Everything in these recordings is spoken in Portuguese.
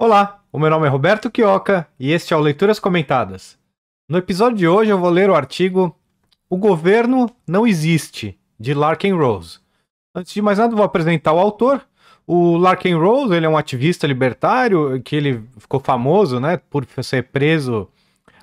Olá, o meu nome é Roberto Quioca e este é o Leituras Comentadas. No episódio de hoje eu vou ler o artigo O Governo Não Existe, de Larken Rose. Antes de mais nada, vou apresentar o autor. O Larken Rose, ele é um ativista libertário que ele ficou famoso, né, por ser preso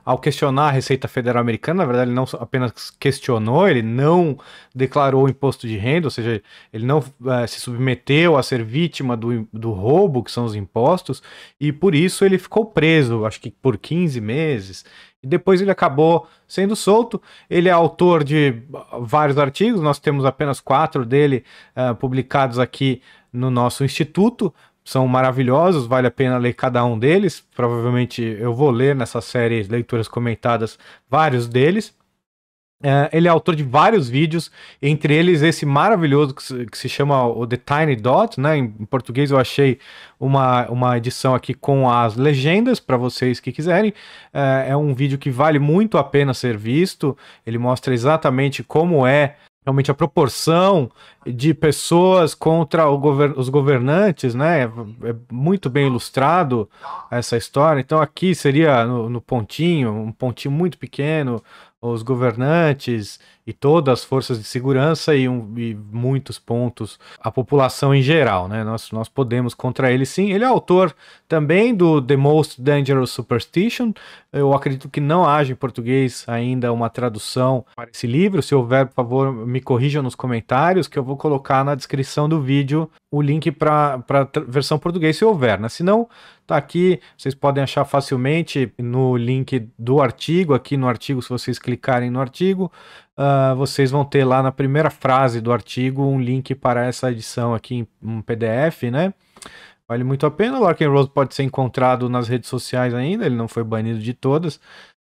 ao questionar a Receita Federal Americana. Na verdade, ele não apenas questionou, ele não declarou o imposto de renda, ou seja, ele não se submeteu a ser vítima do roubo, que são os impostos, e por isso ele ficou preso, acho que por 15 meses. E depois ele acabou sendo solto. Ele é autor de vários artigos, nós temos apenas 4 dele publicados aqui no nosso instituto. São maravilhosos, vale a pena ler cada um deles. Provavelmente eu vou ler nessa série Leituras Comentadas vários deles. Ele é autor de vários vídeos, entre eles esse maravilhoso que se chama o The Tiny Dot, né? Em português eu achei uma edição aqui com as legendas para vocês que quiserem. É um vídeo que vale muito a pena ser visto. Ele mostra exatamente como é realmente a proporção de pessoas contra os governantes, né? É muito bem ilustrado essa história. Então aqui seria no pontinho, um pontinho muito pequeno, os governantes e todas as forças de segurança e muitos pontos a população em geral, né? Nós podemos contra ele sim. Ele é autor também do The Most Dangerous Superstition. Eu acredito que não haja em português ainda uma tradução para esse livro. Se houver, por favor, me corrijam nos comentários, que eu vou colocar na descrição do vídeo o link para a versão português, se houver, né? Se não, tá aqui, vocês podem achar facilmente no link do artigo. Aqui no artigo, se vocês clicarem no artigo, vocês vão ter lá na primeira frase do artigo um link para essa edição aqui em um PDF, né? Vale muito a pena. O Larken Rose pode ser encontrado nas redes sociais ainda, ele não foi banido de todas.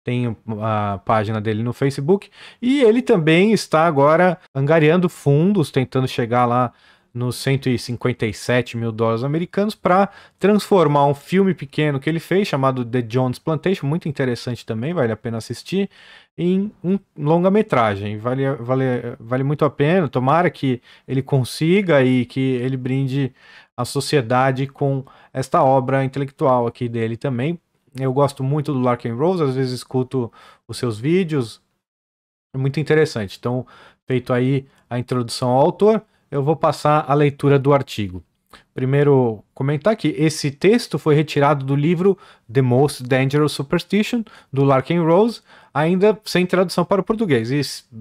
Tem a página dele no Facebook. E ele também está agora angariando fundos, tentando chegar lá nos 157 mil dólares americanos para transformar um filme pequeno que ele fez, chamado The Jones Plantation, muito interessante também, vale a pena assistir, em um longa-metragem. Vale muito a pena. Tomara que ele consiga e que ele brinde a sociedade com esta obra intelectual aqui dele também. Eu gosto muito do Larken Rose, às vezes escuto os seus vídeos, é muito interessante. Então, feito aí a introdução ao autor, eu vou passar a leitura do artigo. Primeiro, comentar que esse texto foi retirado do livro The Most Dangerous Superstition, do Larken Rose, ainda sem tradução para o português.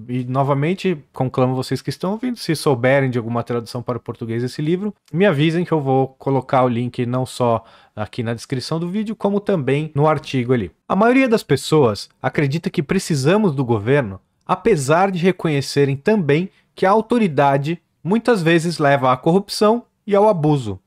E novamente, conclamo vocês que estão ouvindo, se souberem de alguma tradução para o português desse livro, me avisem que eu vou colocar o link não só aqui na descrição do vídeo, como também no artigo ali. A maioria das pessoas acredita que precisamos do governo, apesar de reconhecerem também que a autoridade muitas vezes leva à corrupção e ao abuso.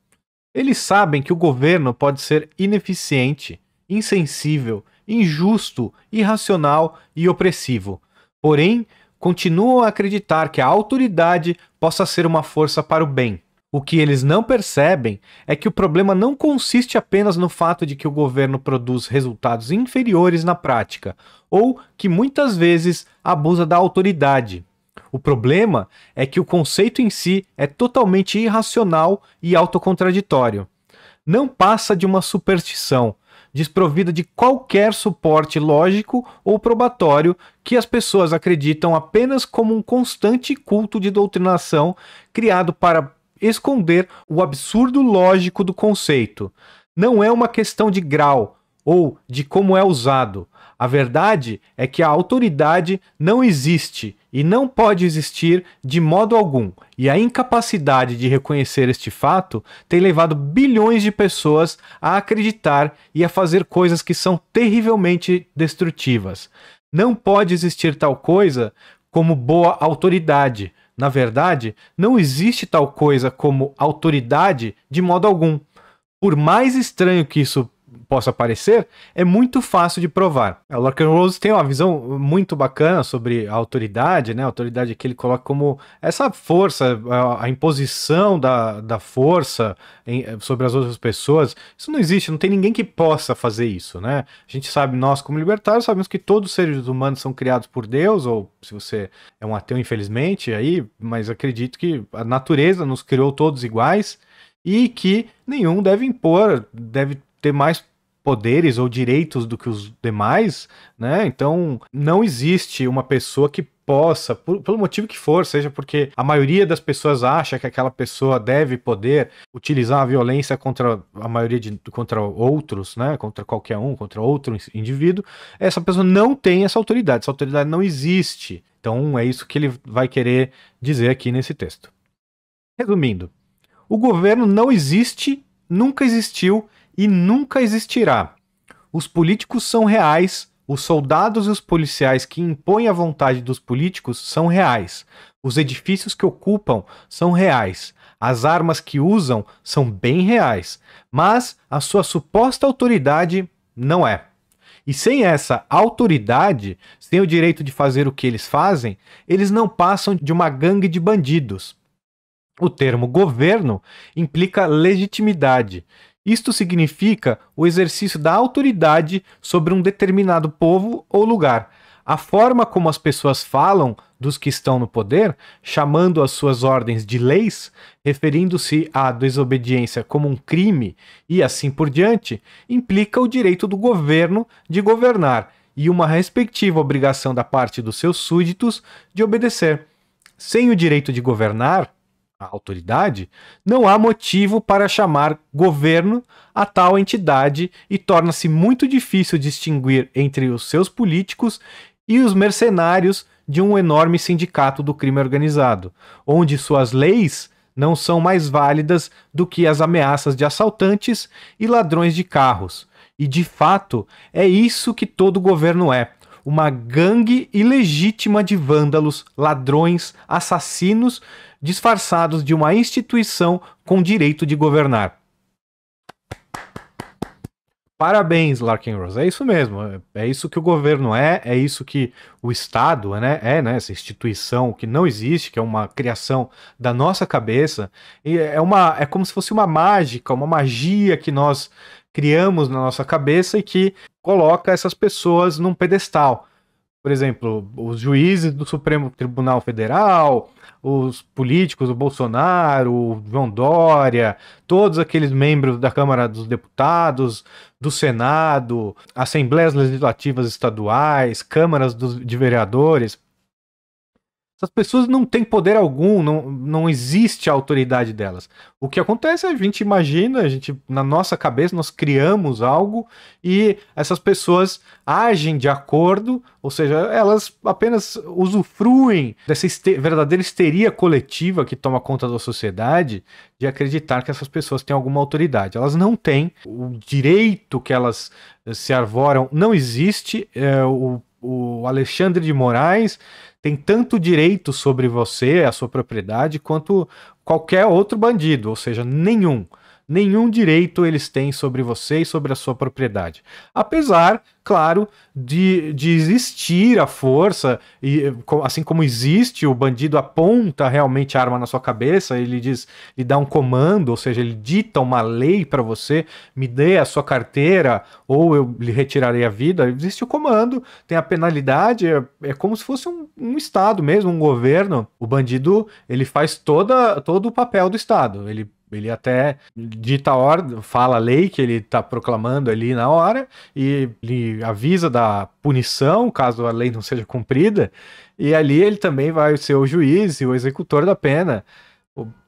Eles sabem que o governo pode ser ineficiente, insensível, injusto, irracional e opressivo. Porém, continuam a acreditar que a autoridade possa ser uma força para o bem. O que eles não percebem é que o problema não consiste apenas no fato de que o governo produz resultados inferiores na prática, ou que muitas vezes abusa da autoridade. O problema é que o conceito em si é totalmente irracional e autocontraditório. Não passa de uma superstição, desprovida de qualquer suporte lógico ou probatório, que as pessoas acreditam apenas como um constante culto de doutrinação criado para esconder o absurdo lógico do conceito. Não é uma questão de grau ou de como é usado. A verdade é que a autoridade não existe e não pode existir de modo algum, e a incapacidade de reconhecer este fato tem levado bilhões de pessoas a acreditar e a fazer coisas que são terrivelmente destrutivas. Não pode existir tal coisa como boa autoridade. Na verdade, não existe tal coisa como autoridade de modo algum. Por mais estranho que isso possa parecer, é muito fácil de provar. O Larken Rose tem uma visão muito bacana sobre a autoridade, né? A autoridade que ele coloca como essa força, a imposição da força sobre as outras pessoas. Isso não existe, não tem ninguém que possa fazer isso, né? A gente sabe, nós como libertários, sabemos que todos os seres humanos são criados por Deus, ou se você é um ateu, infelizmente, aí, mas acredito que a natureza nos criou todos iguais, e que nenhum deve impor, deve ter mais poderes ou direitos do que os demais, né? Então não existe uma pessoa que possa, pelo motivo que for, seja porque a maioria das pessoas acha que aquela pessoa deve poder utilizar a violência contra a maioria contra outros, né? Contra qualquer um, contra outro indivíduo, essa pessoa não tem essa autoridade não existe. Então é isso que ele vai querer dizer aqui nesse texto. Resumindo, o governo não existe, nunca existiu e nunca existirá. Os políticos são reais, os soldados e os policiais que impõem a vontade dos políticos são reais. Os edifícios que ocupam são reais. As armas que usam são bem reais. Mas a sua suposta autoridade não é. E sem essa autoridade, sem o direito de fazer o que eles fazem, eles não passam de uma gangue de bandidos. O termo governo implica legitimidade. Isto significa o exercício da autoridade sobre um determinado povo ou lugar. A forma como as pessoas falam dos que estão no poder, chamando as suas ordens de leis, referindo-se à desobediência como um crime e assim por diante, implica o direito do governo de governar e uma respectiva obrigação da parte dos seus súditos de obedecer. Sem o direito de governar, a autoridade, não há motivo para chamar governo a tal entidade e torna-se muito difícil distinguir entre os seus políticos e os mercenários de um enorme sindicato do crime organizado, onde suas leis não são mais válidas do que as ameaças de assaltantes e ladrões de carros. E de fato, é isso que todo governo é. Uma gangue ilegítima de vândalos, ladrões, assassinos, disfarçados de uma instituição com direito de governar. Parabéns, Larken Rose. É isso mesmo. É isso que o governo é isso que o Estado né? Essa instituição que não existe, que é uma criação da nossa cabeça. E é como se fosse uma mágica, uma magia que nós criamos na nossa cabeça e que coloca essas pessoas num pedestal. Por exemplo, os juízes do Supremo Tribunal Federal, os políticos, o Bolsonaro, o João Dória, todos aqueles membros da Câmara dos Deputados, do Senado, assembleias legislativas estaduais, câmaras de vereadores. Essas pessoas não têm poder algum, não existe a autoridade delas. O que acontece é a gente imagina, na nossa cabeça, nós criamos algo e essas pessoas agem de acordo, ou seja, elas apenas usufruem dessa verdadeira histeria coletiva que toma conta da sociedade de acreditar que essas pessoas têm alguma autoridade. Elas não têm. O direito que elas se arvoram não existe. O Alexandre de Moraes tem tanto direito sobre você, a sua propriedade, quanto qualquer outro bandido, ou seja, nenhum. Nenhum direito eles têm sobre você e sobre a sua propriedade. Apesar, claro, de existir a força, e assim como existe, o bandido aponta realmente a arma na sua cabeça, ele dá um comando, ou seja, ele dita uma lei para você, me dê a sua carteira ou eu lhe retirarei a vida. Existe o comando, tem a penalidade, é como se fosse um Estado mesmo, um governo. O bandido, ele faz todo o papel do Estado, ele até dita a ordem, fala a lei que ele está proclamando ali na hora e ele avisa da punição caso a lei não seja cumprida, e ali ele também vai ser o juiz e o executor da pena.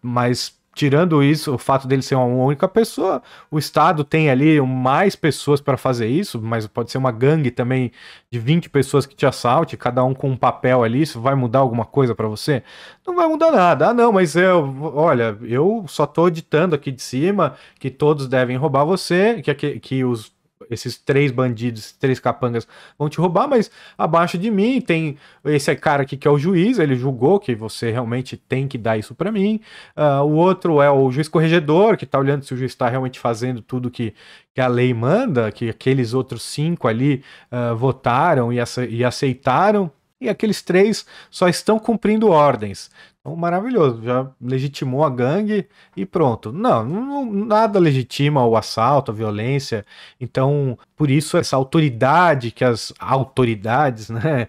Mas tirando isso, o fato dele ser uma única pessoa, o Estado tem ali mais pessoas para fazer isso, mas pode ser uma gangue também de 20 pessoas que te assalte, cada um com um papel ali. Isso vai mudar alguma coisa para você? Não vai mudar nada. Ah, não, mas olha, eu só tô ditando aqui de cima que todos devem roubar você, que esses 3 bandidos, 3 capangas vão te roubar, mas abaixo de mim tem esse cara aqui que é o juiz, ele julgou que você realmente tem que dar isso para mim. O outro é o juiz corregedor, que tá olhando se o juiz está realmente fazendo tudo que a lei manda, que aqueles outros 5 ali votaram e aceitaram. E aqueles 3 só estão cumprindo ordens. Então, maravilhoso, já legitimou a gangue e pronto. Não, nada legitima o assalto, a violência. Então, por isso, essa autoridade que as autoridades, né,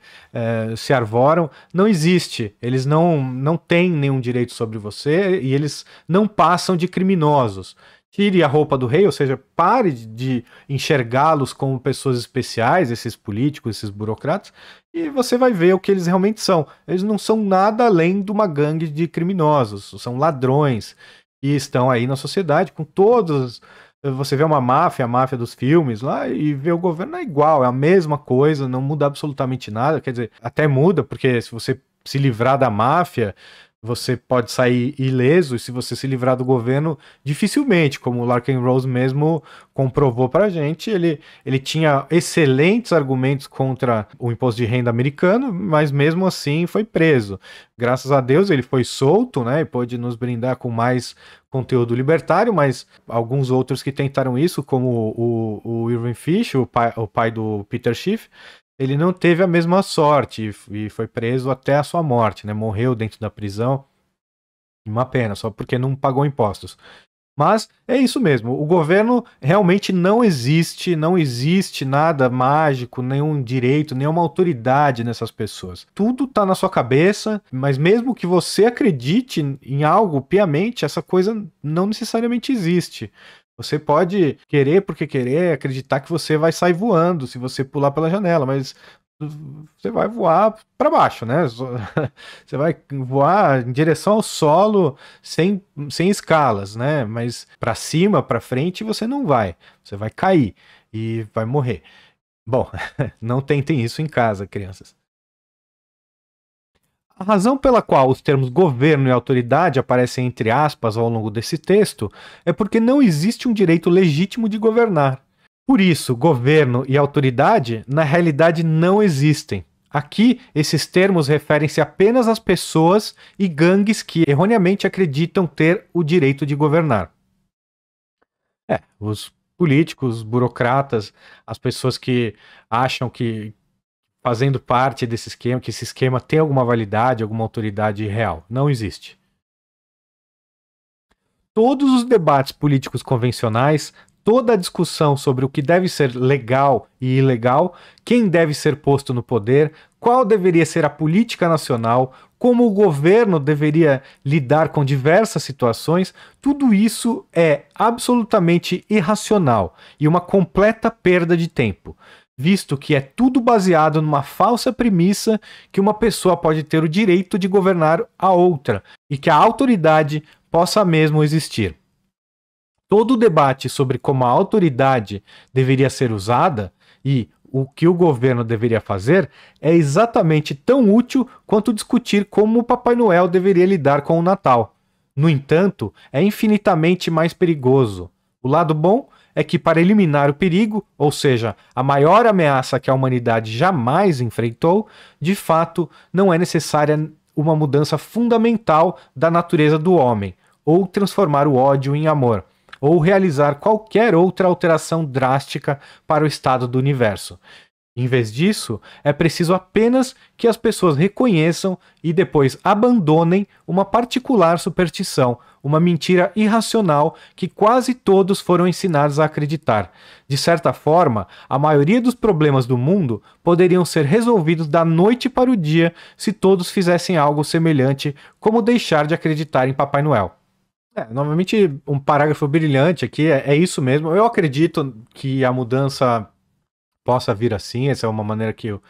se arvoram, não existe. Eles não têm nenhum direito sobre você e eles não passam de criminosos. Tire a roupa do rei, ou seja, pare de enxergá-los como pessoas especiais, esses políticos, esses burocratas, e você vai ver o que eles realmente são. Eles não são nada além de uma gangue de criminosos, são ladrões e estão aí na sociedade com todos. Você vê uma máfia, a máfia dos filmes lá, e vê o governo é igual, é a mesma coisa, não muda absolutamente nada. Quer dizer, até muda, porque se você se livrar da máfia, você pode sair ileso, e se você se livrar do governo, dificilmente, como o Larken Rose mesmo comprovou pra gente, ele tinha excelentes argumentos contra o imposto de renda americano, mas mesmo assim foi preso. Graças a Deus ele foi solto, né, e pôde nos brindar com mais conteúdo libertário, mas alguns outros que tentaram isso, como o Irving Fisher, o pai do Peter Schiff, ele não teve a mesma sorte e foi preso até a sua morte, né? Morreu dentro da prisão. Uma pena, só porque não pagou impostos. Mas é isso mesmo, o governo realmente não existe, não existe nada mágico, nenhum direito, nenhuma autoridade nessas pessoas. Tudo tá na sua cabeça, mas mesmo que você acredite em algo piamente, essa coisa não necessariamente existe. Você pode querer porque querer, acreditar que você vai sair voando se você pular pela janela, mas você vai voar para baixo, né? Você vai voar em direção ao solo sem escalas, né? Mas para cima, para frente, você não vai. Você vai cair e vai morrer. Bom, não tentem isso em casa, crianças. A razão pela qual os termos governo e autoridade aparecem entre aspas ao longo desse texto é porque não existe um direito legítimo de governar. Por isso, governo e autoridade, na realidade, não existem. Aqui, esses termos referem-se apenas às pessoas e gangues que erroneamente acreditam ter o direito de governar. Os políticos, os burocratas, as pessoas que acham que fazendo parte desse esquema, que esse esquema tem alguma validade, alguma autoridade real. Não existe. Todos os debates políticos convencionais, toda a discussão sobre o que deve ser legal e ilegal, quem deve ser posto no poder, qual deveria ser a política nacional, como o governo deveria lidar com diversas situações, tudo isso é absolutamente irracional e uma completa perda de tempo, visto que é tudo baseado numa falsa premissa que uma pessoa pode ter o direito de governar a outra e que a autoridade possa mesmo existir. Todo o debate sobre como a autoridade deveria ser usada e o que o governo deveria fazer é exatamente tão útil quanto discutir como o Papai Noel deveria lidar com o Natal. No entanto, é infinitamente mais perigoso. O lado bom é que, para eliminar o perigo, ou seja, a maior ameaça que a humanidade jamais enfrentou, de fato, não é necessária uma mudança fundamental da natureza do homem, ou transformar o ódio em amor, ou realizar qualquer outra alteração drástica para o estado do universo. Em vez disso, é preciso apenas que as pessoas reconheçam e depois abandonem uma particular superstição, uma mentira irracional que quase todos foram ensinados a acreditar. De certa forma, a maioria dos problemas do mundo poderiam ser resolvidos da noite para o dia se todos fizessem algo semelhante, como deixar de acreditar em Papai Noel. Novamente, um parágrafo brilhante aqui, é isso mesmo. Eu acredito que a mudança possa vir assim, essa é uma maneira que eu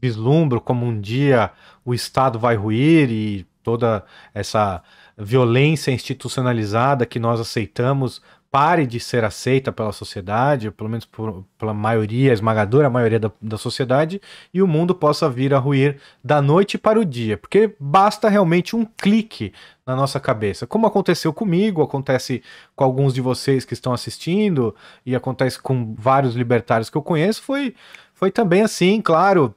vislumbro como um dia o Estado vai ruir e toda essa violência institucionalizada que nós aceitamos pare de ser aceita pela sociedade, pelo menos pela maioria, esmagadora maioria da sociedade, e o mundo possa vir a ruir da noite para o dia, porque basta realmente um clique na nossa cabeça, como aconteceu comigo, acontece com alguns de vocês que estão assistindo, e acontece com vários libertários que eu conheço, foi também assim, claro.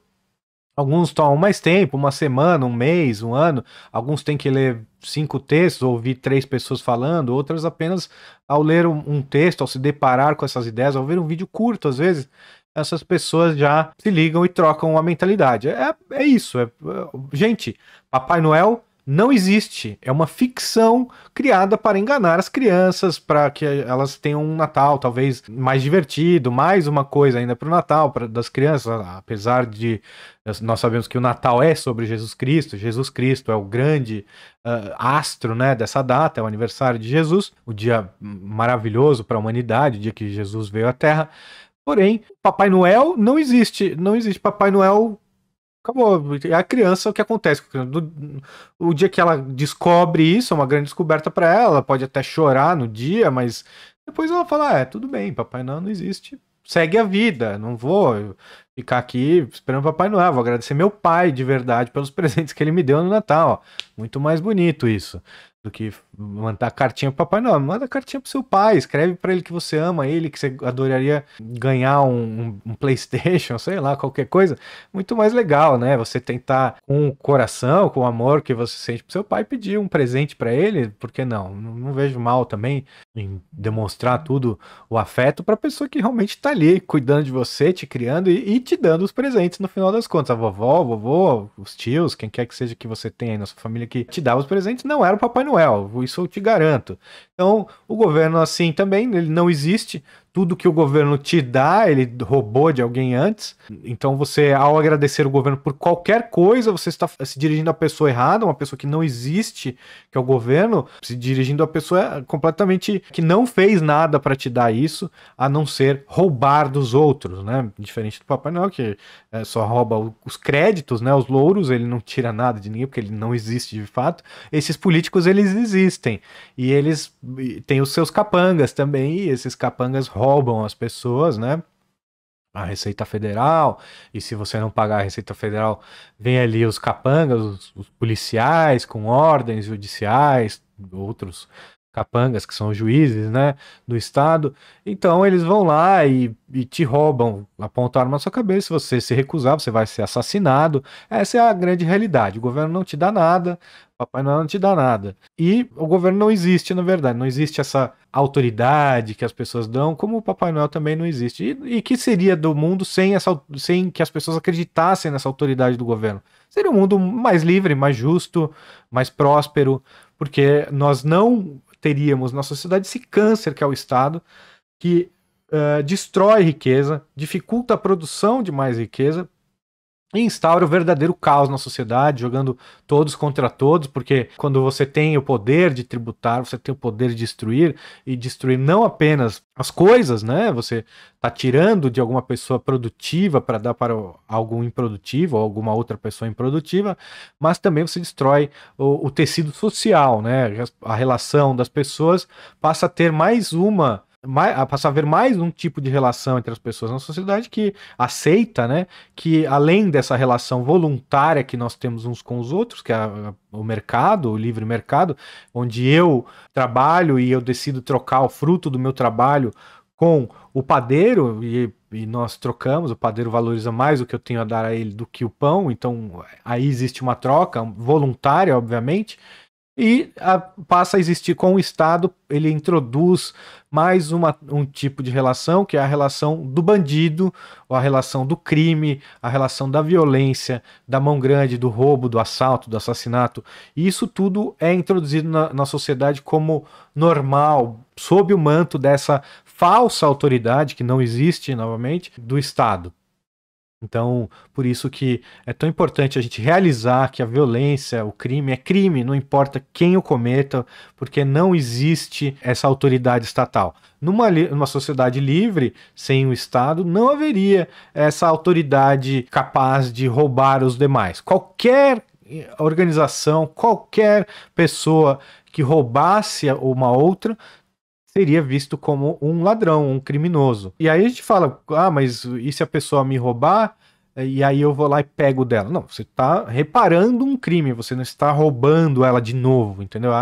Alguns tomam mais tempo, uma semana, um mês, um ano. Alguns têm que ler 5 textos, ouvir 3 pessoas falando. Outras apenas ao ler um texto, ao se deparar com essas ideias, ao ver um vídeo curto, às vezes, essas pessoas já se ligam e trocam a mentalidade. É isso. Gente, Papai Noel não existe. É uma ficção criada para enganar as crianças, para que elas tenham um Natal talvez mais divertido, mais uma coisa ainda para o Natal das crianças, apesar de nós sabemos que o Natal é sobre Jesus Cristo. Jesus Cristo é o grande astro, né, dessa data, é o aniversário de Jesus, o dia maravilhoso para a humanidade, o dia que Jesus veio à Terra. Porém, Papai Noel não existe. Não existe Papai Noel. Acabou. É a criança, o que acontece? O dia que ela descobre isso, é uma grande descoberta para ela. Ela pode até chorar no dia, mas depois ela fala: tudo bem, Papai Noel não existe. Segue a vida. Não vou ficar aqui esperando Papai Noel. Vou agradecer meu pai de verdade pelos presentes que ele me deu no Natal. Muito mais bonito isso do que mandar cartinha pro Papai Noel. Manda cartinha pro seu pai, escreve para ele que você ama ele, que você adoraria ganhar um PlayStation, sei lá, qualquer coisa. Muito mais legal, né? Você tentar com o coração, com o amor que você sente pro seu pai, pedir um presente para ele, por que não? Não vejo mal também em demonstrar tudo o afeto para pessoa que realmente tá ali cuidando de você, te criando e te dando os presentes no final das contas. A vovó, o vovô, os tios, quem quer que seja que você tenha aí na sua família que te dá os presentes, não era o Papai Noel. Isso eu te garanto. Então, o governo assim também, ele não existe. Tudo que o governo te dá, ele roubou de alguém antes. Então, você, ao agradecer o governo por qualquer coisa, você está se dirigindo à pessoa errada, uma pessoa que não existe, que é o governo, se dirigindo à pessoa completamente que não fez nada para te dar isso, a não ser roubar dos outros, né? Diferente do Papai Noel, que só rouba os créditos, né? Os louros, ele não tira nada de ninguém, porque ele não existe de fato. Esses políticos, eles existem. E eles têm os seus capangas também, e esses capangas roubam as pessoas, né? A Receita Federal, e se você não pagar a Receita Federal, vem ali os capangas, os policiais com ordens judiciais, outros capangas que são os juízes, né, do estado. Então eles vão lá e te roubam, apontam a arma na sua cabeça. Se você se recusar, você vai ser assassinado. Essa é a grande realidade. O governo não te dá nada, Papai Noel não te dá nada. E o governo não existe, na verdade. Não existe essa autoridade que as pessoas dão, como o Papai Noel também não existe. E que seria do mundo sem que as pessoas acreditassem nessa autoridade do governo? Seria um mundo mais livre, mais justo, mais próspero, porque nós não teríamos na sociedade esse câncer que é o Estado, que destrói riqueza, dificulta a produção de mais riqueza, e instaura o verdadeiro caos na sociedade, jogando todos contra todos, porque quando você tem o poder de tributar, você tem o poder de destruir, e destruir não apenas as coisas, né? Você está tirando de alguma pessoa produtiva para dar para algum improdutivo ou alguma outra pessoa improdutiva, mas também você destrói o tecido social, né? A relação das pessoas passa a ter passa a haver mais um tipo de relação entre as pessoas na sociedade que aceita, né, que além dessa relação voluntária que nós temos uns com os outros, que é o mercado, o livre mercado, onde eu trabalho e eu decido trocar o fruto do meu trabalho com o padeiro e nós trocamos, o padeiro valoriza mais o que eu tenho a dar a ele do que o pão, então aí existe uma troca voluntária, obviamente. E passa a existir com o Estado, ele introduz mais um tipo de relação, que é a relação do bandido, ou a relação do crime, a relação da violência, da mão grande, do roubo, do assalto, do assassinato. E isso tudo é introduzido na sociedade como normal, sob o manto dessa falsa autoridade, que não existe, novamente, do Estado. Então, por isso que é tão importante a gente realizar que a violência, o crime é crime, não importa quem o cometa, porque não existe essa autoridade estatal. Numa sociedade livre, sem o Estado, não haveria essa autoridade capaz de roubar os demais. Qualquer organização, qualquer pessoa que roubasse uma outra, seria visto como um ladrão, um criminoso. E aí a gente fala, mas e se a pessoa me roubar? E aí eu vou lá e pego dela. Não, você está reparando um crime, você não está roubando ela de novo, entendeu?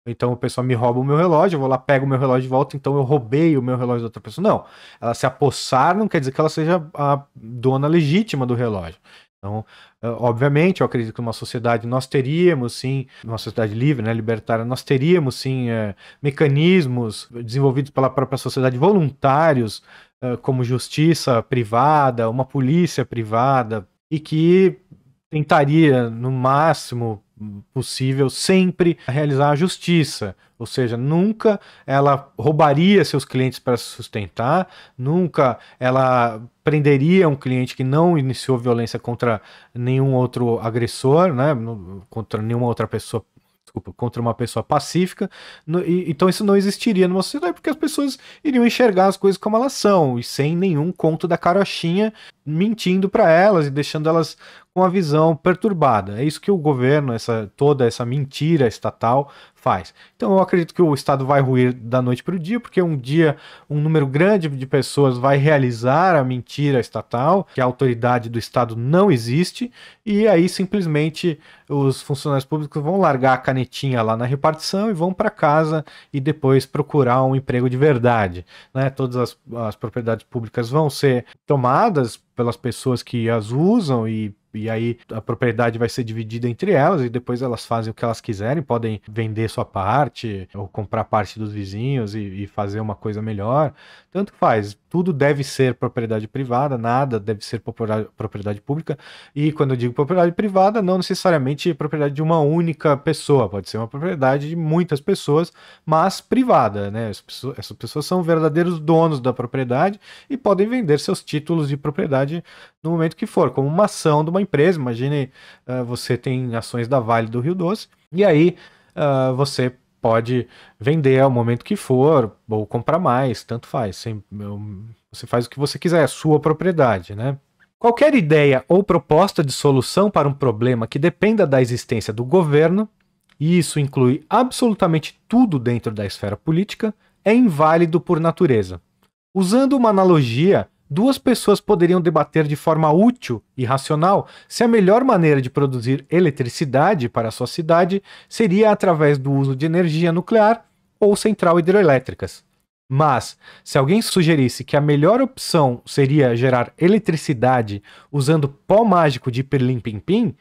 Então a pessoa me rouba o meu relógio, eu vou lá, pego o meu relógio de volta, então eu roubei o meu relógio da outra pessoa. Não, ela se apossar não quer dizer que ela seja a dona legítima do relógio. Então, obviamente, eu acredito que numa sociedade nós teríamos, sim, numa sociedade livre, né, libertária, nós teríamos, sim, mecanismos desenvolvidos pela própria sociedade, voluntários, como justiça privada, uma polícia privada, e que tentaria, no máximo, possível sempre realizar a justiça, ou seja, nunca ela roubaria seus clientes para se sustentar, nunca ela prenderia um cliente que não iniciou violência contra nenhum outro agressor, né, contra nenhuma outra pessoa, desculpa, contra uma pessoa pacífica. Então isso não existiria numa sociedade, porque as pessoas iriam enxergar as coisas como elas são, e sem nenhum conto da carochinha mentindo para elas e deixando elas com a visão perturbada. É isso que o governo, toda essa mentira estatal faz. Então eu acredito que o Estado vai ruir da noite para o dia, porque um dia um número grande de pessoas vai realizar a mentira estatal, que a autoridade do Estado não existe, e aí simplesmente os funcionários públicos vão largar a canetinha lá na repartição e vão para casa e depois procurar um emprego de verdade, né? Todas as propriedades públicas vão ser tomadas pelas pessoas que as usam e aí a propriedade vai ser dividida entre elas e depois elas fazem o que elas quiserem, podem vender sua parte ou comprar parte dos vizinhos e fazer uma coisa melhor. Tanto faz, tudo deve ser propriedade privada, nada deve ser propriedade pública. E quando eu digo propriedade privada, não necessariamente propriedade de uma única pessoa, pode ser uma propriedade de muitas pessoas, mas privada, né? Essas pessoas são verdadeiros donos da propriedade e podem vender seus títulos de propriedade no momento que for, como uma ação de uma empresa. Imagine, você tem ações da Vale do Rio Doce, e aí você pode vender ao momento que for, ou comprar mais, tanto faz. Você faz o que você quiser, é sua propriedade, né? Qualquer ideia ou proposta de solução para um problema que dependa da existência do governo, e isso inclui absolutamente tudo dentro da esfera política, é inválido por natureza. Usando uma analogia, duas pessoas poderiam debater de forma útil e racional se a melhor maneira de produzir eletricidade para a sua cidade seria através do uso de energia nuclear ou central hidrelétricas. Mas, se alguém sugerisse que a melhor opção seria gerar eletricidade usando pó mágico de pirlim-pim-pim,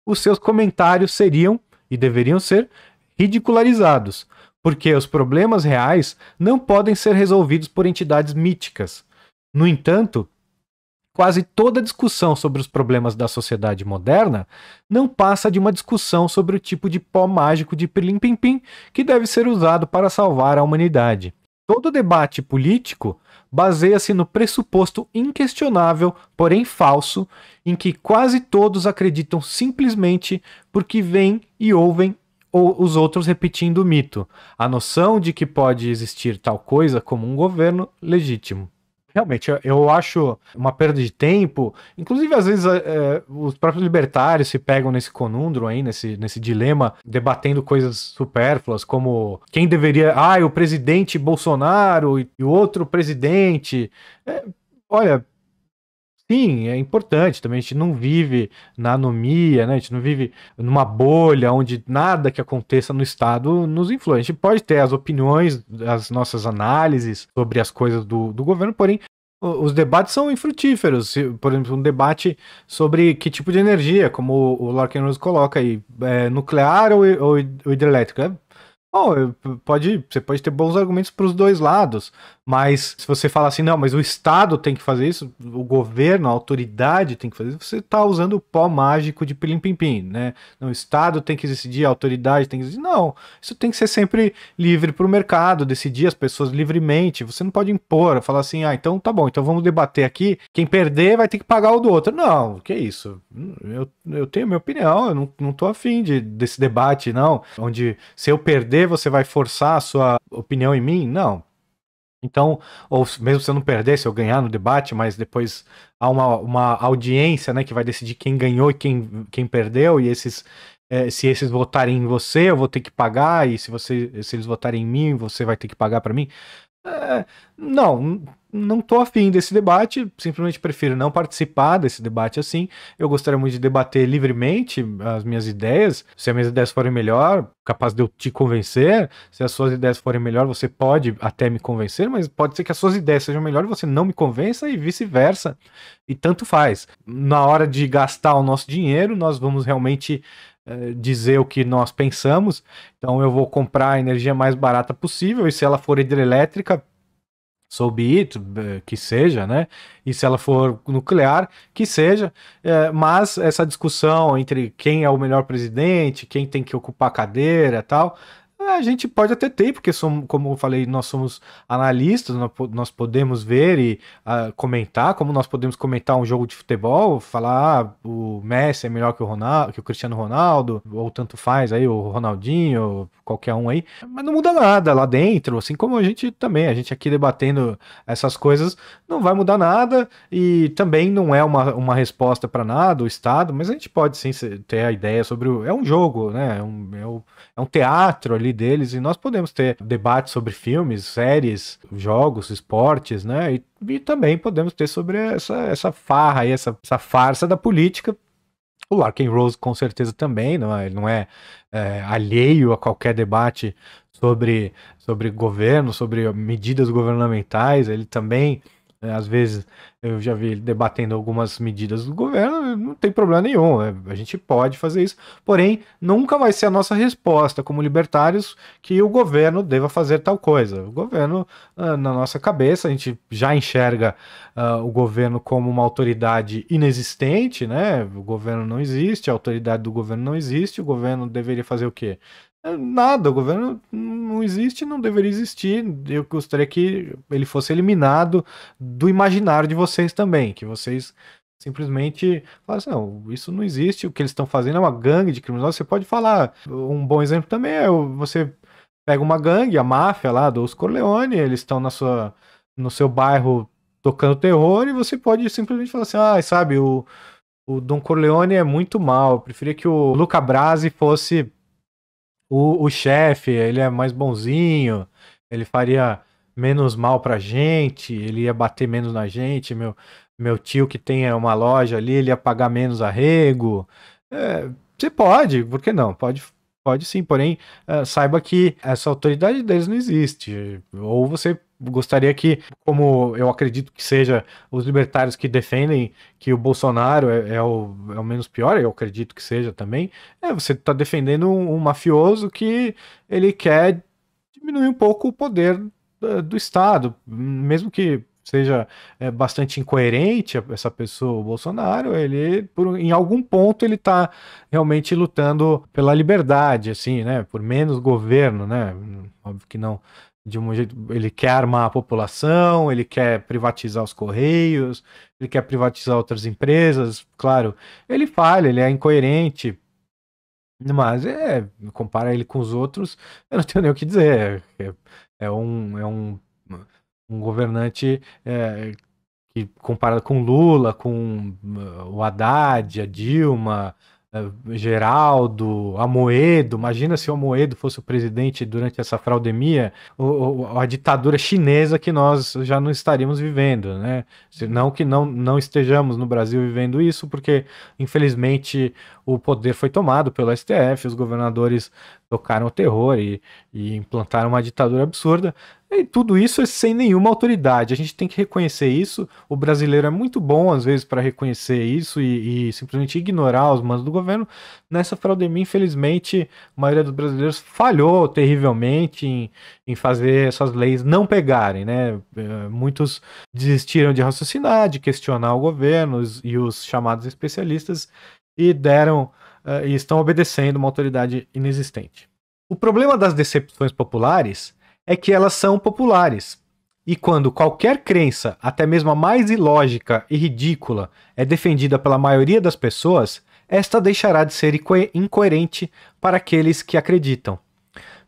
os seus comentários seriam, e deveriam ser, ridicularizados, porque os problemas reais não podem ser resolvidos por entidades míticas. No entanto, quase toda discussão sobre os problemas da sociedade moderna não passa de uma discussão sobre o tipo de pó mágico de pirlim-pim-pim que deve ser usado para salvar a humanidade. Todo debate político baseia-se no pressuposto inquestionável, porém falso, em que quase todos acreditam simplesmente porque veem e ouvem os outros repetindo o mito, a noção de que pode existir tal coisa como um governo legítimo. Realmente, eu acho uma perda de tempo. Inclusive, às vezes, os próprios libertários se pegam nesse conundro aí, nesse dilema, debatendo coisas supérfluas, como quem deveria... o presidente Bolsonaro e o outro presidente. Olha, sim, é importante também. A gente não vive na anomia, né? A gente não vive numa bolha onde nada que aconteça no Estado nos influi. A gente pode ter as opiniões, as nossas análises sobre as coisas do governo, porém os debates são infrutíferos. Por exemplo, um debate sobre que tipo de energia, como o Larkin Rose coloca aí, nuclear ou hidrelétrica. Bom, você pode ter bons argumentos para os dois lados, mas se você fala assim, não, mas o Estado tem que fazer isso, o governo, a autoridade tem que fazer isso, você está usando o pó mágico de pilim-pim-pim, né? Não, o Estado tem que decidir, a autoridade tem que decidir. Não, isso tem que ser sempre livre para o mercado, decidir as pessoas livremente. Você não pode impor, falar assim, então tá bom, então vamos debater aqui, quem perder vai ter que pagar o do outro. Não, que isso? Eu tenho minha opinião, eu não tô afim desse debate, não, onde se eu perder você vai forçar a sua opinião em mim? Não. Então, ou mesmo se eu não perder, se eu ganhar no debate, mas depois há uma audiência, né, que vai decidir quem ganhou e quem perdeu, e se esses votarem em você, eu vou ter que pagar, e se eles votarem em mim, você vai ter que pagar para mim. Não tô afim desse debate, simplesmente prefiro não participar desse debate assim. Eu gostaria muito de debater livremente as minhas ideias. Se as minhas ideias forem melhor, capaz de eu te convencer. Se as suas ideias forem melhor, você pode até me convencer, mas pode ser que as suas ideias sejam melhores e você não me convença e vice-versa. E tanto faz. Na hora de gastar o nosso dinheiro, nós vamos realmente dizer o que nós pensamos. Então eu vou comprar a energia mais barata possível, e se ela for hidrelétrica, so be it, que seja, né? E se ela for nuclear, que seja. Mas essa discussão entre quem é o melhor presidente, quem tem que ocupar a cadeira e tal, a gente pode até ter, porque somos, como eu falei, nós somos analistas, nós podemos ver e comentar, como nós podemos comentar um jogo de futebol, falar o Messi é melhor que o Ronaldo, que o Cristiano Ronaldo, ou tanto faz aí, o Ronaldinho, qualquer um aí, mas não muda nada lá dentro, assim como a gente também, a gente aqui debatendo essas coisas, não vai mudar nada e também não é uma resposta para nada, o Estado, mas a gente pode sim ter a ideia sobre é um jogo, né? É um teatro ali deles e nós podemos ter debates sobre filmes, séries, jogos, esportes, né? E também podemos ter sobre essa farra aí, essa farsa da política. O Larken Rose com certeza também, ele não é, alheio a qualquer debate sobre governo, sobre medidas governamentais, ele também, às vezes, eu já vi ele debatendo algumas medidas do governo, não tem problema nenhum, a gente pode fazer isso, porém, nunca vai ser a nossa resposta como libertários que o governo deva fazer tal coisa. O governo, na nossa cabeça, a gente já enxerga o governo como uma autoridade inexistente, né? O governo não existe, a autoridade do governo não existe, o governo deveria fazer o quê? Nada, o governo não existe, não deveria existir. Eu gostaria que ele fosse eliminado do imaginário de vocês também, que vocês simplesmente falassem, não, isso não existe, o que eles estão fazendo é uma gangue de criminosos. Você pode falar, um bom exemplo também é você pega uma gangue, a máfia lá dos Corleone, eles estão no seu bairro tocando terror e você pode simplesmente falar assim, sabe, o Don Corleone é muito mal, eu preferia que o Luca Brasi fosse o chefe, ele é mais bonzinho, ele faria menos mal pra gente, ele ia bater menos na gente, meu tio que tem uma loja ali, ele ia pagar menos arrego. Você pode, por que não? Pode sim, porém, saiba que essa autoridade deles não existe. Ou você gostaria que, como eu acredito que seja os libertários que defendem que o Bolsonaro é o menos pior, eu acredito que seja também, você está defendendo um mafioso que ele quer diminuir um pouco o poder do Estado, mesmo que seja bastante incoerente essa pessoa, o Bolsonaro, ele em algum ponto ele está realmente lutando pela liberdade, assim, né, por menos governo, né, óbvio que não de um jeito, ele quer armar a população, ele quer privatizar os Correios, ele quer privatizar outras empresas, claro, ele falha, ele é incoerente, mas compara ele com os outros, eu não tenho nem o que dizer, um governante que comparado com Lula, com o Haddad, a Dilma, Geraldo, Amoedo. Imagina se o Amoedo fosse o presidente durante essa fraudemia, a ditadura chinesa que nós já não estaríamos vivendo, né? Não que não estejamos no Brasil vivendo isso, porque infelizmente o poder foi tomado pelo STF, os governadores tocaram o terror e implantaram uma ditadura absurda. E tudo isso é sem nenhuma autoridade. A gente tem que reconhecer isso. O brasileiro é muito bom, às vezes, para reconhecer isso e simplesmente ignorar os mandos do governo. Nessa fraudemia, infelizmente, a maioria dos brasileiros falhou terrivelmente em fazer essas leis não pegarem, né? Muitos desistiram de raciocinar, de questionar o governo e os chamados especialistas e e estão obedecendo uma autoridade inexistente. O problema das decepções populares é que elas são populares. E quando qualquer crença, até mesmo a mais ilógica e ridícula, é defendida pela maioria das pessoas, esta deixará de ser incoerente para aqueles que acreditam.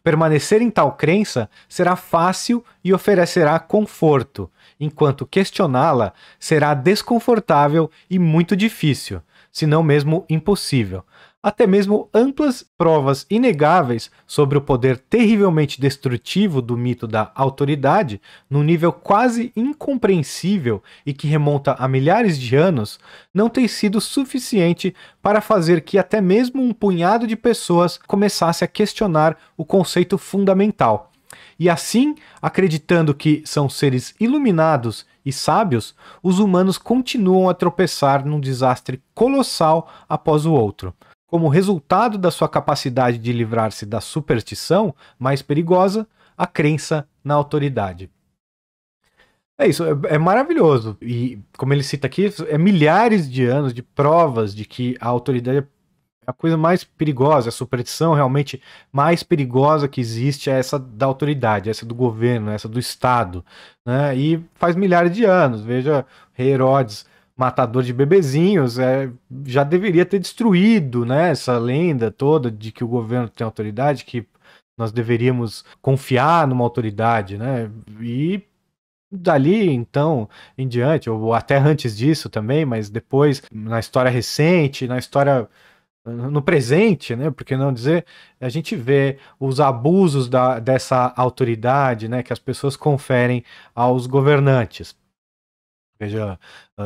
Permanecer em tal crença será fácil e oferecerá conforto, enquanto questioná-la será desconfortável e muito difícil, se não mesmo impossível. Até mesmo amplas provas inegáveis sobre o poder terrivelmente destrutivo do mito da autoridade, num nível quase incompreensível e que remonta a milhares de anos, não tem sido suficiente para fazer que até mesmo um punhado de pessoas começasse a questionar o conceito fundamental. E assim, acreditando que são seres iluminados e sábios, os humanos continuam a tropeçar num desastre colossal após o outro. Como resultado da sua capacidade de livrar-se da superstição mais perigosa, a crença na autoridade. É isso, é maravilhoso. E, como ele cita aqui, é milhares de anos de provas de que a autoridade é a coisa mais perigosa, a superstição realmente mais perigosa que existe é essa da autoridade, essa do governo, essa do Estado, né? E faz milhares de anos. Veja, Rei Herodes, matador de bebezinhos, já deveria ter destruído, né, essa lenda toda de que o governo tem autoridade, que nós deveríamos confiar numa autoridade, né? E dali, então, em diante, ou até antes disso também, mas depois, na história recente, na história no presente, né? Por que não dizer, a gente vê os abusos dessa autoridade, né? Que as pessoas conferem aos governantes. Veja,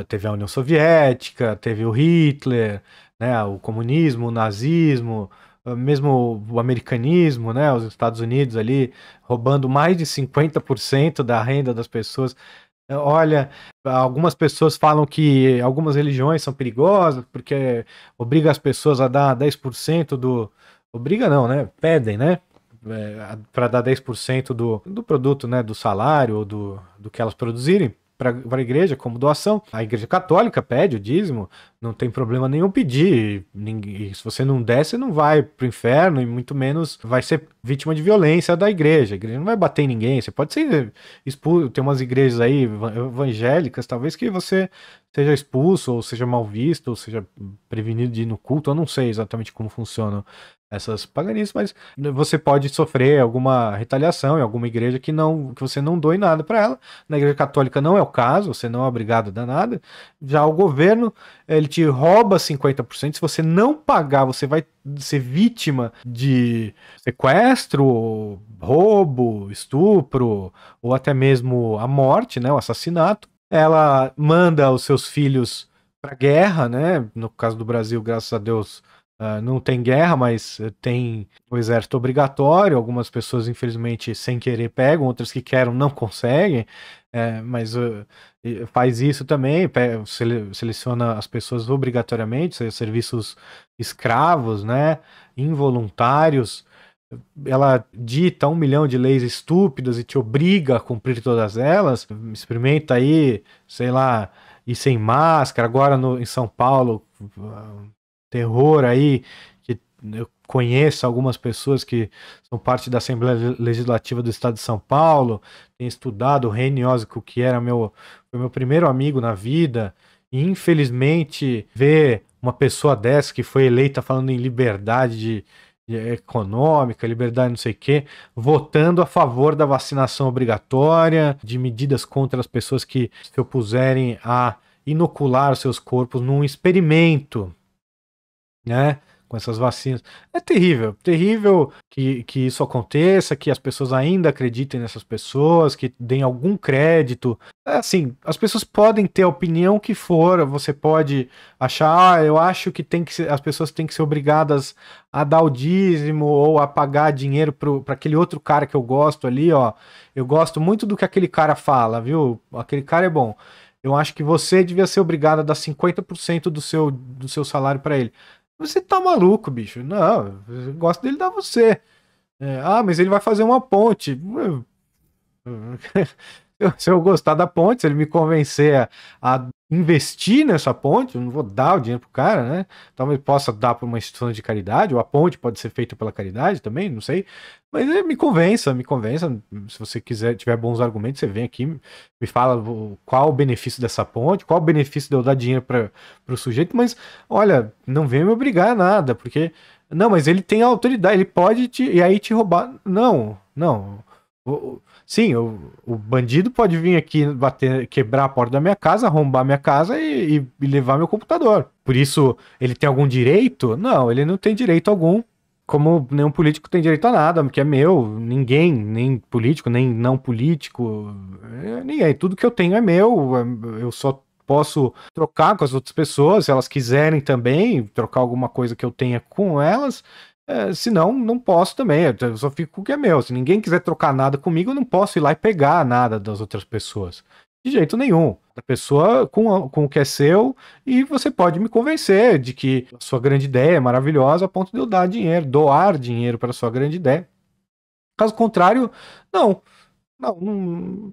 teve a União Soviética, teve o Hitler, né? O comunismo, o nazismo, mesmo o americanismo, né? Os Estados Unidos ali roubando mais de 50% da renda das pessoas. Olha, algumas pessoas falam que algumas religiões são perigosas porque obriga as pessoas a dar 10% do. Obriga não, né? Pedem, né? Para dar 10% do produto, né? Do salário ou do que elas produzirem para a igreja como doação. A igreja católica pede o dízimo, não tem problema nenhum pedir. Se você não der, você não vai pro inferno e muito menos vai ser vítima de violência da igreja. A igreja não vai bater em ninguém, você pode ser expulso. Tem umas igrejas aí evangélicas, talvez que você seja expulso, ou seja mal visto, ou seja prevenido de ir no culto. Eu não sei exatamente como funcionam essas paganistas, mas você pode sofrer alguma retaliação em alguma igreja que você não doe nada para ela. Na igreja católica não é o caso, você não é obrigado a dar nada. Já o governo, ele te rouba 50%. Se você não pagar, você vai ser vítima de sequestro, roubo, estupro, ou até mesmo a morte, né, o assassinato. Ela manda os seus filhos para guerra, né? No caso do Brasil, graças a Deus, não tem guerra, mas tem o exército obrigatório. Algumas pessoas, infelizmente, sem querer pegam, outras que querem não conseguem, mas faz isso também, seleciona as pessoas obrigatoriamente, serviços escravos, né? Involuntários. Ela dita 1 milhão de leis estúpidas e te obriga a cumprir todas elas. Experimenta aí, sei lá, ir sem máscara. Agora em São Paulo, terror aí, que eu conheço algumas pessoas que são parte da Assembleia Legislativa do Estado de São Paulo, tem estudado o Reni Osco, que foi meu primeiro amigo na vida, e infelizmente ver uma pessoa dessa que foi eleita falando em liberdade econômica, liberdade não sei o quê, votando a favor da vacinação obrigatória, de medidas contra as pessoas que se opuserem a inocular seus corpos num experimento, né? Com essas vacinas. É terrível, terrível que isso aconteça, que as pessoas ainda acreditem nessas pessoas, que deem algum crédito. Assim, as pessoas podem ter a opinião que for, você pode achar, eu acho que as pessoas têm que ser obrigadas a dar o dízimo ou a pagar dinheiro para aquele outro cara que eu gosto ali, ó. Eu gosto muito do que aquele cara fala, viu? Aquele cara é bom. Eu acho que você devia ser obrigado a dar 50% do seu salário para ele. Você tá maluco, bicho. Não, eu gosto dele dar você. Mas ele vai fazer uma ponte. Se eu gostar da ponte, se ele me convencer a investir nessa ponte, eu não vou dar o dinheiro pro cara, né? Talvez possa dar para uma instituição de caridade, ou a ponte pode ser feita pela caridade também, não sei. Mas me convença, me convença. Se você quiser, tiver bons argumentos, você vem aqui, me fala qual o benefício dessa ponte, qual o benefício de eu dar dinheiro para o sujeito, mas olha, não vem me obrigar a nada, porque. Não, mas ele tem a autoridade, ele pode e aí te roubar. Não, não. Sim, o bandido pode vir aqui quebrar a porta da minha casa, arrombar minha casa e levar meu computador. Por isso, ele tem algum direito? Não, ele não tem direito algum. Como nenhum político tem direito a nada, que é meu. Ninguém, nem político, nem não político, ninguém. Tudo que eu tenho é meu. Eu só posso trocar com as outras pessoas, se elas quiserem também, trocar alguma coisa que eu tenha com elas. Se não, não posso também. Eu só fico com o que é meu. Se ninguém quiser trocar nada comigo, eu não posso ir lá e pegar nada das outras pessoas. De jeito nenhum. A pessoa com o que é seu, e você pode me convencer de que a sua grande ideia é maravilhosa a ponto de eu dar dinheiro, doar dinheiro para a sua grande ideia. Caso contrário, não. Não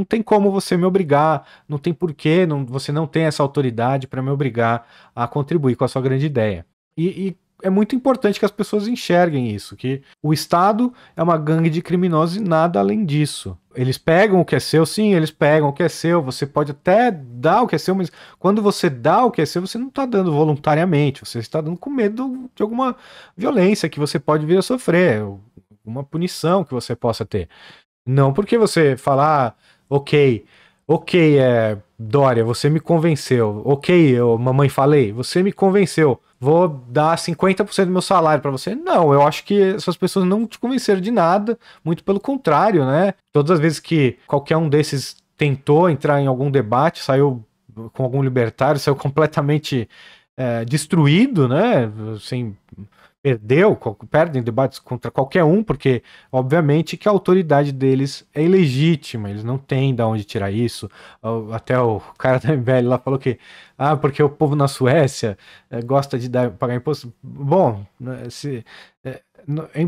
tem como você me obrigar, não tem porquê, você não tem essa autoridade para me obrigar a contribuir com a sua grande ideia. E é muito importante que as pessoas enxerguem isso, que o Estado é uma gangue de criminosos e nada além disso. Eles pegam o que é seu, sim, eles pegam o que é seu, você pode até dar o que é seu, mas quando você dá o que é seu, você não está dando voluntariamente, você está dando com medo de alguma violência que você pode vir a sofrer, uma punição que você possa ter. Não porque você falar, ok, Dória, você me convenceu. Ok, mamãe falei, você me convenceu. Vou dar 50% do meu salário para você. Não, eu acho que essas pessoas não te convenceram de nada, muito pelo contrário, né? Todas as vezes que qualquer um desses tentou entrar em algum debate, saiu com algum libertário, saiu completamente destruído, né? Sem perdem debates contra qualquer um, porque obviamente que a autoridade deles é ilegítima, eles não têm de onde tirar isso. Até o cara da MBL lá falou que, porque o povo na Suécia gosta de pagar imposto. Bom, né,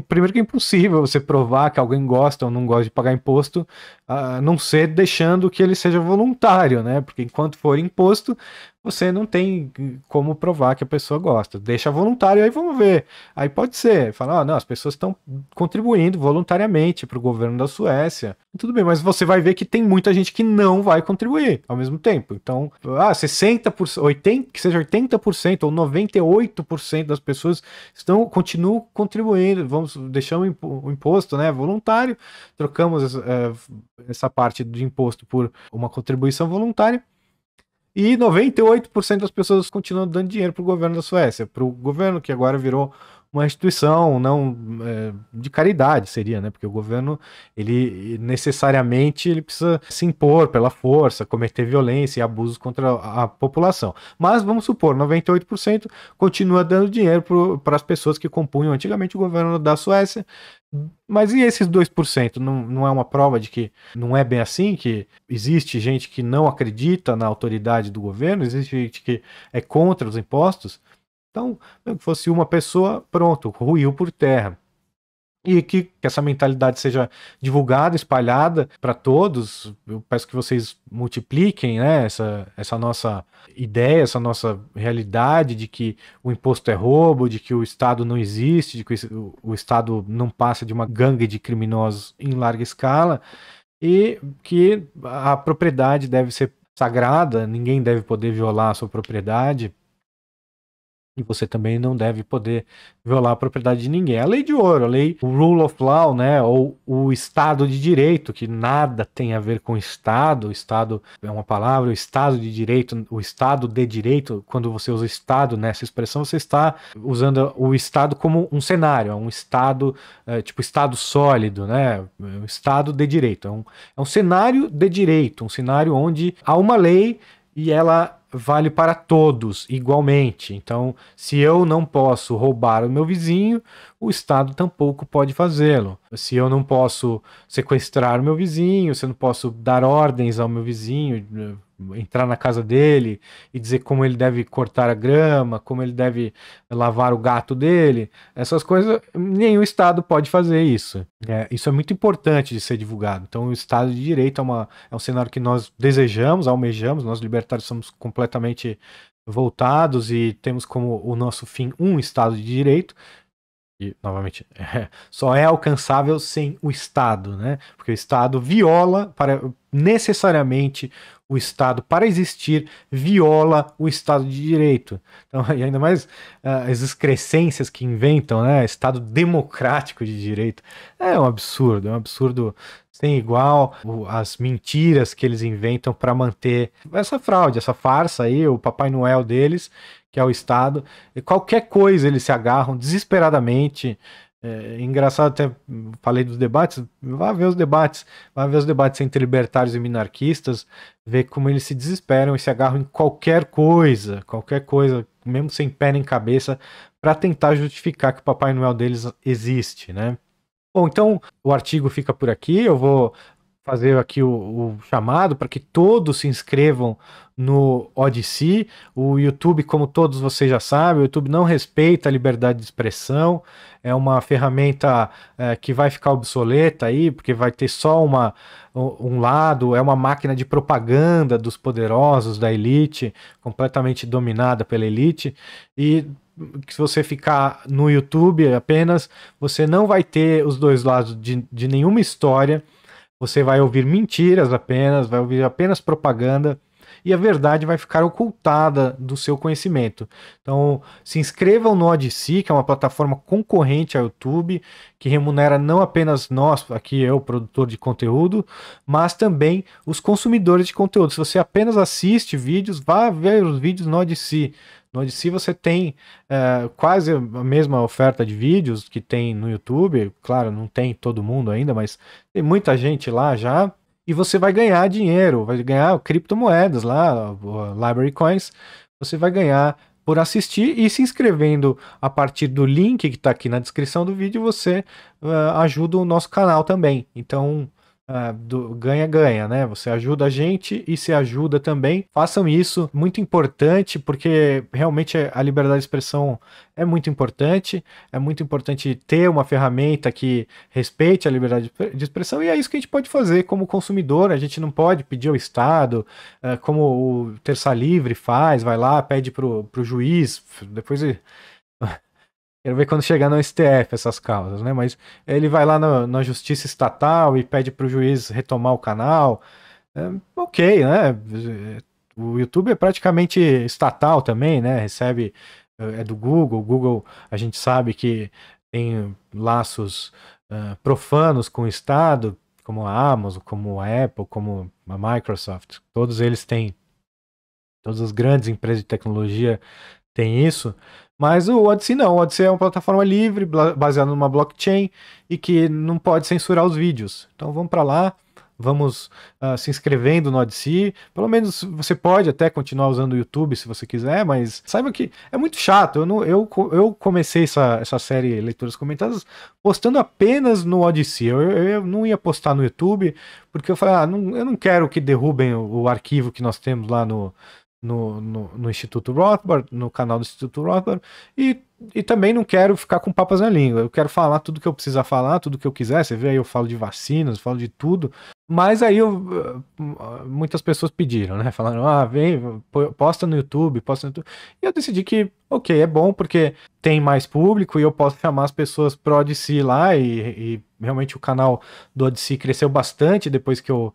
primeiro que é impossível você provar que alguém gosta ou não gosta de pagar imposto, a não ser deixando que ele seja voluntário, né? Porque enquanto for imposto, você não tem como provar que a pessoa gosta. Deixa voluntário, aí vamos ver. Aí pode ser, falar, não, as pessoas estão contribuindo voluntariamente para o governo da Suécia. Tudo bem, mas você vai ver que tem muita gente que não vai contribuir ao mesmo tempo. Então, 60%, 80%, que seja 80% ou 98% das pessoas continuam contribuindo. Vamos deixar o imposto, né, voluntário, trocamos essa parte de imposto por uma contribuição voluntária. E 98% das pessoas continuam dando dinheiro para o governo da Suécia, para o governo que agora virou uma instituição não de caridade, seria, né? Porque o governo, ele necessariamente ele precisa se impor pela força, cometer violência e abusos contra a população. Mas vamos supor, 98% continua dando dinheiro para as pessoas que compunham antigamente o governo da Suécia. Mas e esses 2%? Não é uma prova de que não é bem assim? Que existe gente que não acredita na autoridade do governo? Existe gente que é contra os impostos? Então, se fosse uma pessoa, pronto, ruiu por terra. E que essa mentalidade seja divulgada, espalhada para todos. Eu peço que vocês multipliquem, né, essa nossa ideia, essa nossa realidade de que o imposto é roubo, de que o Estado não existe, de que o Estado não passa de uma gangue de criminosos em larga escala e que a propriedade deve ser sagrada, ninguém deve poder violar a sua propriedade. E você também não deve poder violar a propriedade de ninguém. A lei de ouro, o rule of law, né, ou o Estado de Direito, que nada tem a ver com Estado. O Estado é uma palavra, o Estado de Direito, o Estado de Direito, quando você usa Estado nessa expressão, você está usando o Estado como um cenário, um Estado, tipo Estado sólido, né, um Estado de Direito. É um cenário de direito, um cenário onde há uma lei e ela vale para todos igualmente. Então, se eu não posso roubar o meu vizinho, o Estado tampouco pode fazê-lo. Se eu não posso sequestrar o meu vizinho, se eu não posso dar ordens ao meu vizinho, entrar na casa dele e dizer como ele deve cortar a grama, como ele deve lavar o gato dele, essas coisas, nenhum Estado pode fazer isso. Isso é muito importante de ser divulgado. Então, o Estado de Direito é um cenário que nós desejamos, almejamos, nós libertários somos completamente voltados e temos como o nosso fim um Estado de Direito. E, novamente, só é alcançável sem o Estado, né? Porque o Estado viola, necessariamente, o Estado, para existir, viola o Estado de Direito. Então, e ainda mais as excrescências que inventam, né? Estado democrático de direito. É um absurdo sem igual. As mentiras que eles inventam para manter essa fraude, essa farsa aí, o Papai Noel deles, que é o Estado. E qualquer coisa eles se agarram desesperadamente. Engraçado, até falei dos debates, vá ver os debates entre libertários e minarquistas, ver como eles se desesperam e se agarram em qualquer coisa, mesmo sem pé nem cabeça, para tentar justificar que o Papai Noel deles existe, né? Bom, então o artigo fica por aqui, eu vou fazer aqui o chamado para que todos se inscrevam no Odysee. O YouTube, como todos vocês já sabem, o YouTube não respeita a liberdade de expressão, é uma ferramenta que vai ficar obsoleta aí, porque vai ter só um lado, é uma máquina de propaganda dos poderosos, da elite, completamente dominada pela elite, e se você ficar no YouTube apenas, você não vai ter os dois lados de nenhuma história. Você vai ouvir mentiras apenas, vai ouvir apenas propaganda e a verdade vai ficar ocultada do seu conhecimento. Então, se inscrevam no Odysee, que é uma plataforma concorrente ao YouTube, que remunera não apenas nós, aqui eu, produtor de conteúdo, mas também os consumidores de conteúdo. Se você apenas assiste vídeos, vá ver os vídeos no Odysee. No Odysee você tem quase a mesma oferta de vídeos que tem no YouTube. Claro, não tem todo mundo ainda, mas tem muita gente lá já. E você vai ganhar dinheiro, vai ganhar criptomoedas lá, Library Coins. Você vai ganhar por assistir e se inscrevendo a partir do link que está aqui na descrição do vídeo, você ajuda o nosso canal também. Então, ganha-ganha, né? Você ajuda a gente e se ajuda também. Façam isso, muito importante, porque realmente a liberdade de expressão é muito importante ter uma ferramenta que respeite a liberdade de expressão, e é isso que a gente pode fazer como consumidor. A gente não pode pedir ao Estado, como o Terça Livre faz, vai lá, pede pro juiz, depois... Quero ver quando chegar no STF essas causas, né? Mas ele vai lá na justiça estatal e pede para o juiz retomar o canal. Ok, né? O YouTube é praticamente estatal também, né? Recebe, é do Google. O Google, a gente sabe que tem laços profanos com o Estado, como a Amazon, como a Apple, como a Microsoft. Todos eles têm, todas as grandes empresas de tecnologia têm isso. Mas o Odysee não, o Odysee é uma plataforma livre, baseada numa blockchain e que não pode censurar os vídeos. Então vamos para lá, vamos se inscrevendo no Odysee. Pelo menos você pode até continuar usando o YouTube se você quiser, mas saiba que é muito chato. Eu comecei essa série Leituras Comentadas postando apenas no Odysee. Eu não ia postar no YouTube, porque eu falei, eu não quero que derrubem o arquivo que nós temos lá no Instituto Rothbard, no canal do Instituto Rothbard, e também não quero ficar com papas na língua. Eu quero falar tudo que eu precisar falar, tudo que eu quiser. Você vê aí, eu falo de vacinas, falo de tudo. Mas aí muitas pessoas pediram, né? Falaram, vem, posta no YouTube, posta no YouTube. E eu decidi que, ok, é bom porque tem mais público e eu posso chamar as pessoas pro Odysee lá, e realmente o canal do Odysee cresceu bastante depois que eu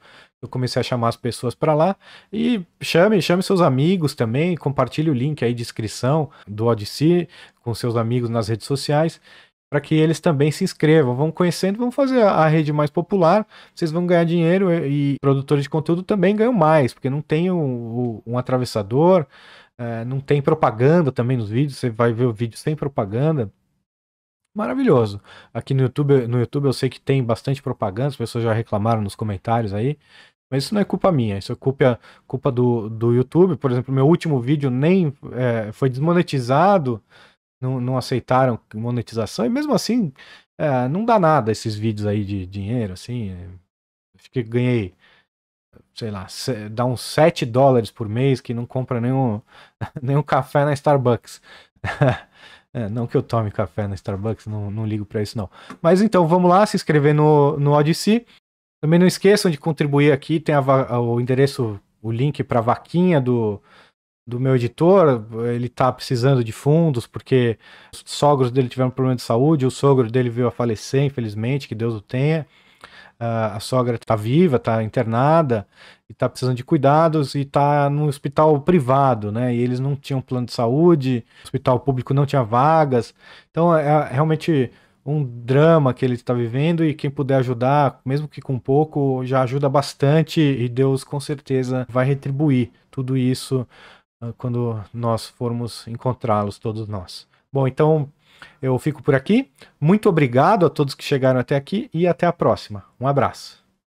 comecei a chamar as pessoas para lá. E chame seus amigos também, compartilhe o link aí de inscrição do Odysee com seus amigos nas redes sociais, para que eles também se inscrevam. Vamos conhecendo, vamos fazer a rede mais popular, vocês vão ganhar dinheiro e produtores de conteúdo também ganham mais, porque não tem um atravessador, não tem propaganda também nos vídeos, você vai ver o vídeo sem propaganda. Maravilhoso. Aqui no YouTube eu sei que tem bastante propaganda, as pessoas já reclamaram nos comentários aí, mas isso não é culpa minha, isso é culpa do YouTube. Por exemplo, meu último vídeo nem foi desmonetizado, não aceitaram monetização, e mesmo assim não dá nada esses vídeos aí de dinheiro, assim. Acho que ganhei, sei lá, dá uns $7 por mês, que não compra nenhum café na Starbucks. Não que eu tome café na Starbucks, não ligo pra isso não. Mas então, vamos lá, se inscrever no Odysee. Também não esqueçam de contribuir aqui, tem o endereço, o link para a vaquinha do meu editor. Ele tá precisando de fundos, porque os sogros dele tiveram problema de saúde, o sogro dele veio a falecer, infelizmente, que Deus o tenha. A sogra está viva, está internada, e está precisando de cuidados, e está num hospital privado, né? E eles não tinham plano de saúde, o hospital público não tinha vagas. Então é realmente um drama que ele está vivendo, e quem puder ajudar, mesmo que com pouco, já ajuda bastante, e Deus com certeza vai retribuir tudo isso quando nós formos encontrá-los, todos nós. Bom, então eu fico por aqui. Muito obrigado a todos que chegaram até aqui e até a próxima. Um abraço.